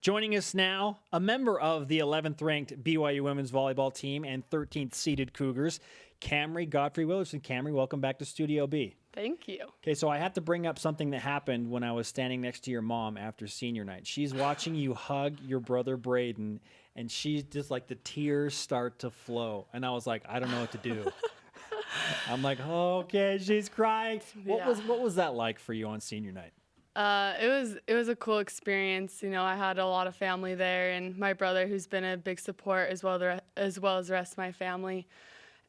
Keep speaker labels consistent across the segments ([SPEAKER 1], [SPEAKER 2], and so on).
[SPEAKER 1] Joining us now, a member of the 11th ranked BYU women's volleyball team and 13th seeded Cougars, Camry Willardson. Camry, welcome back to Studio B.
[SPEAKER 2] Thank you.
[SPEAKER 1] Okay, so I have to bring up something that happened when I was standing next to your mom after senior night. She's watching you hug your brother Braden, and she's just like the tears start to flow. And I was like, I don't know what to do. I'm like, oh, okay, she's crying. What was that like for you on senior night?
[SPEAKER 2] It was a cool experience. You know, I had a lot of family there, and my brother, who's been a big support, as well as the rest of my family.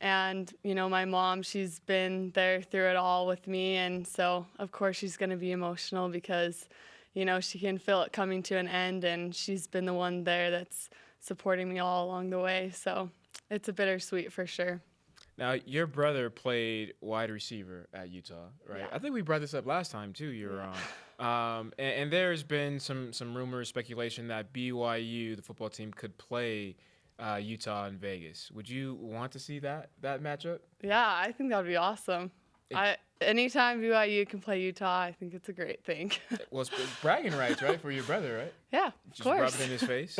[SPEAKER 2] And, you know, my mom, she's been there through it all with me, and so, of course, she's going to be emotional because, you know, she can feel it coming to an end, and she's been the one there that's supporting me all along the way. So it's a bittersweet for sure.
[SPEAKER 3] Now, your brother played wide receiver at Utah, right?
[SPEAKER 2] Yeah.
[SPEAKER 3] I think we brought this up last time, too, you were on. And there's been some rumors, speculation that BYU, the football team, could play Utah in Vegas. Would you want to see that matchup?
[SPEAKER 2] Yeah, I think that would be awesome. Anytime BYU can play Utah, I think it's a great thing.
[SPEAKER 3] Well, it's bragging rights, right, for your brother, right?
[SPEAKER 2] Yeah, of course.
[SPEAKER 3] Just rub it in his face.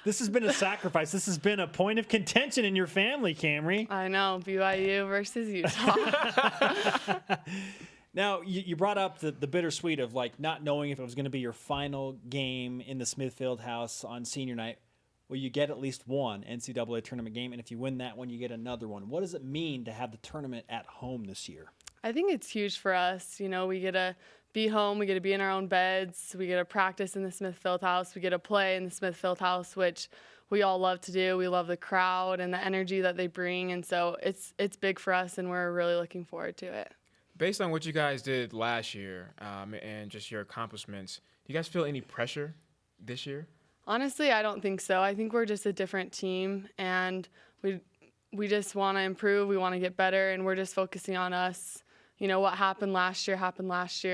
[SPEAKER 1] This has been a sacrifice. This has been a point of contention in your family, Camry.
[SPEAKER 2] I know, BYU versus Utah.
[SPEAKER 1] Now, you brought up the bittersweet of, like, not knowing if it was going to be your final game in the Smith Fieldhouse on senior night. Well, you get at least one NCAA tournament game, and if you win that one, you get another one. What does it mean to have the tournament at home this year?
[SPEAKER 2] I think it's huge for us. You know, we get to be home, we get to be in our own beds, we get to practice in the Smith Fieldhouse, we get to play in the Smith Fieldhouse, which we all love to do. We love the crowd and the energy that they bring, and so it's big for us, and we're really looking forward to it.
[SPEAKER 3] Based on what you guys did last year and just your accomplishments, do you guys feel any pressure this year?
[SPEAKER 2] Honestly, I don't think so. I think we're just a different team, and we just want to improve. We want to get better, and we're just focusing on us. You know, what happened last year,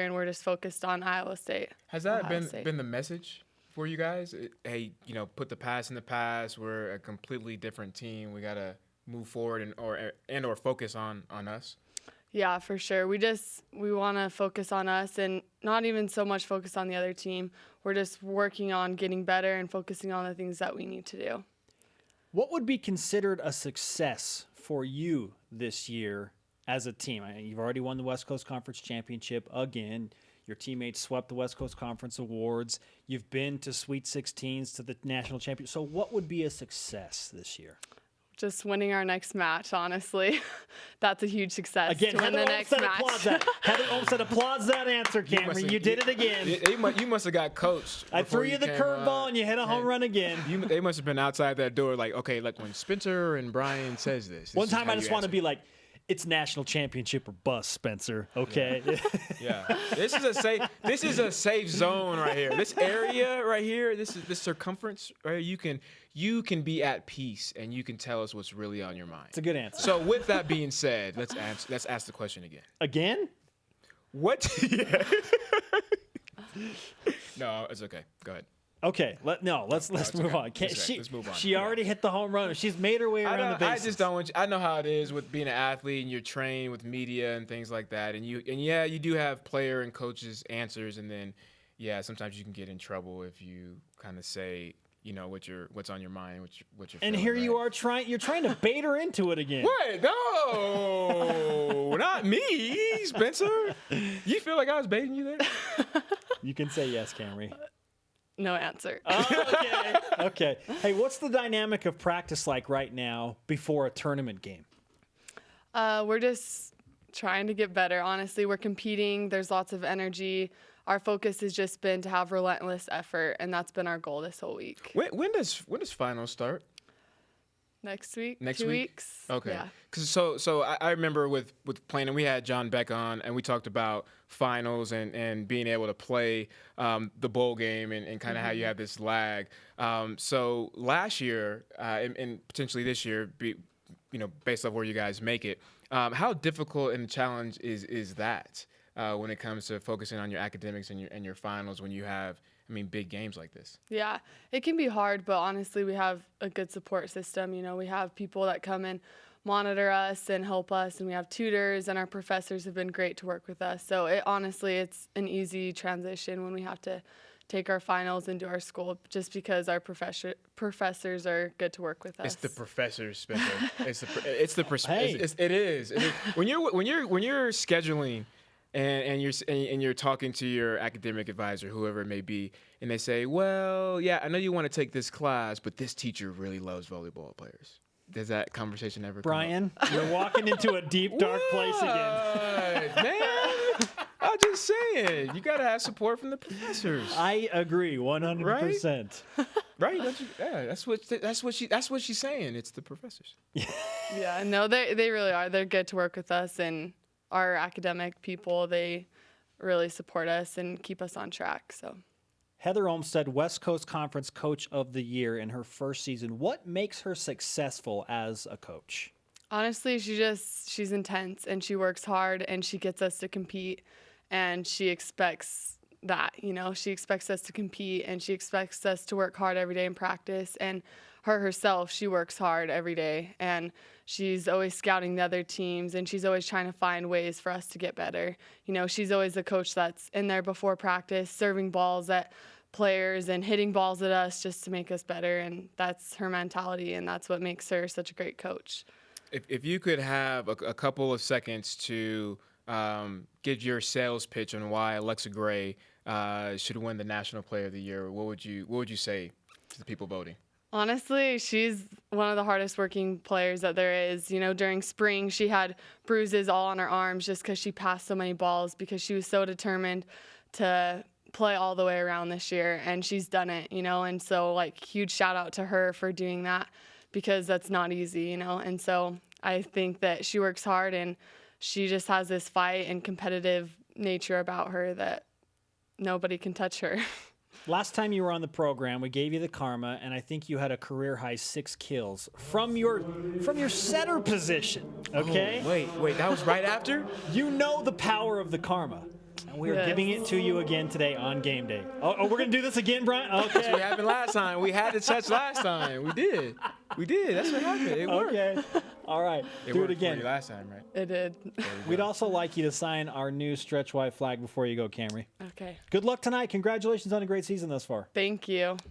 [SPEAKER 2] and we're just focused on Iowa State.
[SPEAKER 3] Has that been the message for you guys? Hey, you know, put the past in the past. We're a completely different team. We got to move forward or focus on us.
[SPEAKER 2] Yeah, for sure. We want to focus on us and not even so much focus on the other team. We're just working on getting better and focusing on the things that we need to do.
[SPEAKER 1] What would be considered a success for you this year as a team? I mean, you've already won the West Coast Conference Championship again. Your teammates swept the West Coast Conference Awards. You've been to Sweet 16s, to the National Championship. So what would be a success this year?
[SPEAKER 2] Just winning our next match, honestly. That's a huge success.
[SPEAKER 1] Again,
[SPEAKER 2] to win the next match.
[SPEAKER 1] Heather Olmstead applauds that answer, Camry. You did it again.
[SPEAKER 3] You must have got coached.
[SPEAKER 1] I threw you the curveball and you hit a home run again.
[SPEAKER 3] They must have been outside that door like, okay, like when Spencer and Brian says this.
[SPEAKER 1] One time I just want to be like, it's national championship or bust, Spencer. Okay.
[SPEAKER 3] Yeah. This is a safe zone right here. This area right here, this circumference right here, you can be at peace and you can tell us what's really on your mind.
[SPEAKER 1] It's a good answer.
[SPEAKER 3] So with that being said, let's ask the question again.
[SPEAKER 1] Again?
[SPEAKER 3] What? Yeah. No, it's okay. Go ahead.
[SPEAKER 1] Okay, let's move on.
[SPEAKER 3] Let's move on.
[SPEAKER 1] She already hit the home run. She's made her way around the bases.
[SPEAKER 3] I just don't want you. I know how it is with being an athlete and you're trained with media and things like that. And you do have player and coaches answers, and then sometimes you can get in trouble if you kind of say, you know, what's on your mind, what you're feeling.
[SPEAKER 1] And here
[SPEAKER 3] right?
[SPEAKER 1] you are you're trying to bait her into it again.
[SPEAKER 3] What? No, not me, Spencer. You feel like I was baiting you there?
[SPEAKER 1] You can say yes, Camry.
[SPEAKER 2] No answer.
[SPEAKER 1] Oh, okay. Hey, what's the dynamic of practice like right now before a tournament game?
[SPEAKER 2] We're just trying to get better. Honestly, we're competing. There's lots of energy. Our focus has just been to have relentless effort, and that's been our goal this whole week.
[SPEAKER 3] When does finals start?
[SPEAKER 2] Next week.
[SPEAKER 3] Next
[SPEAKER 2] 2
[SPEAKER 3] week?
[SPEAKER 2] weeks.
[SPEAKER 3] Okay.
[SPEAKER 2] Yeah.
[SPEAKER 3] Cause so I remember with playing, and we had John Beck on, and we talked about finals and being able to play the bowl game and kind of how you have this lag. So last year and potentially this year, based off where you guys make it, how difficult and challenge is that when it comes to focusing on your academics and your finals when you have big games like this?
[SPEAKER 2] Yeah, it can be hard, but honestly, we have a good support system. You know, we have people that come and monitor us and help us, and we have tutors, and our professors have been great to work with us. So honestly, it's an easy transition when we have to take our finals into our school just because our professors are good to work with us.
[SPEAKER 3] It's the professors, Spencer.
[SPEAKER 1] Hey.
[SPEAKER 3] It is. When you're scheduling and you're talking to your academic advisor, whoever it may be, and they say, well, yeah, I know you want to take this class, but this teacher really loves volleyball players. Does that conversation ever
[SPEAKER 1] Brian, you're walking into a deep, dark place again.
[SPEAKER 3] Man, I'm just saying, you gotta have support from the professors.
[SPEAKER 1] I agree, 100%.
[SPEAKER 3] Right? Don't you? Yeah, that's what she's saying. It's the professors.
[SPEAKER 2] Yeah, no, they really are. They're good to work with us, and our academic people, they really support us and keep us on track. So.
[SPEAKER 1] Heather Olmstead, West Coast Conference Coach of the Year in her first season. What makes her successful as a coach?
[SPEAKER 2] Honestly, she's intense and she works hard and she gets us to compete, and she expects that, she expects us to compete and she expects us to work hard every day in practice. And herself, she works hard every day, and she's always scouting the other teams, and she's always trying to find ways for us to get better. She's always the coach that's in there before practice, serving balls at players and hitting balls at us just to make us better. And that's her mentality, and that's what makes her such a great coach.
[SPEAKER 3] If you could have a couple of seconds to give your sales pitch on why Alexa Gray should win the National Player of the Year, what would you say to the people voting?
[SPEAKER 2] Honestly, she's one of the hardest working players that there is. During spring, she had bruises all on her arms just because she passed so many balls, because she was so determined to play all the way around this year, and she's done it, and so huge shout out to her for doing that, because that's not easy, and so I think that she works hard, and she just has this fight and competitive nature about her that nobody can touch her.
[SPEAKER 1] Last time you were on the program, we gave you the karma, and I think you had a career-high 6 kills from your setter position, okay?
[SPEAKER 3] Oh, wait, that was right after?
[SPEAKER 1] You know the power of the karma. And we are giving it to you again today on game day. Oh, we're going to do this again, Brian? Okay.
[SPEAKER 3] That's what happened last time. We had the touch last time. We did. That's what happened. It worked.
[SPEAKER 1] Okay. All right. Do it again.
[SPEAKER 3] For you last time, right?
[SPEAKER 2] It did.
[SPEAKER 1] We'd also like you to sign our new stretch white flag before you go, Camry.
[SPEAKER 2] Okay.
[SPEAKER 1] Good luck tonight. Congratulations on a great season thus far.
[SPEAKER 2] Thank you.